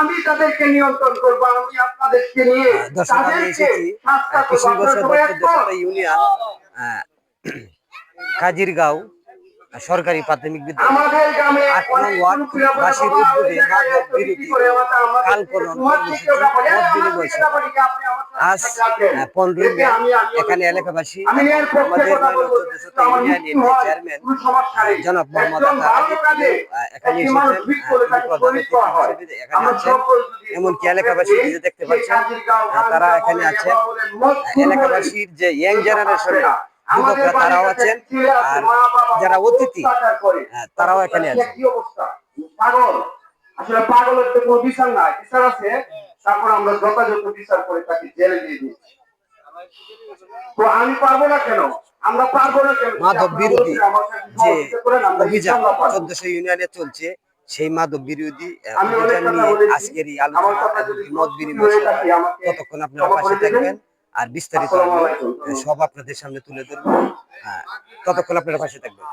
আমি তাদেরকে নিয়ন্ত্রণ করবো, আমি আপনাদেরকে নিয়ে তাদেরকে শাস্তা করবো। ইউনিয়ন কাজিরগাঁও সরকারি প্রাথমিক বিদ্যালয় আমাদের গ্রামে ৮ নং ওয়ার্ড বাসীর উদ্যোগে মাদক বিরোধী কালকরণ কর্মসূচি মত বিনিময় সভা আজ 15 মে এখানে এলাকাবাসী আমাদের ইউনিয়নের চেয়ারম্যান জনাব মোহাম্মদ এখানে এসেছেন, প্রধান অতিথি হিসেবে এখানে আছেন। এমনকি এলাকাবাসী যে দেখতে পাচ্ছেন তারা এখানে আছেন। এলাকাবাসীর যে ইয়াং জেনারেশনের যুবকরা তারাও আছেন, আর যারা অতিথি তারাও এখানে আছেন। পাগল, আসলে পাগলের তো কোনো বিচার নাই, বিচার আছে, তারপর আমরা যথাযথ বিচার করে তাকে জেলে দিয়ে দিই। তো আমি পারবো না কেন, আমরা পারবো না কেন? মাদক বিরোধী যে অভিযান 1400 ইউনিয়নে চলছে, সেই মাদক বিরোধী অভিযান নিয়ে আজকের এই আলোচনা মত বিনিময় সভা। ততক্ষণ আপনারা পাশে থাকবেন, আর বিস্তারিত সব আপনাদের সামনে তুলে ধরবো। ততক্ষণ আপনারা পাশে থাকবেন।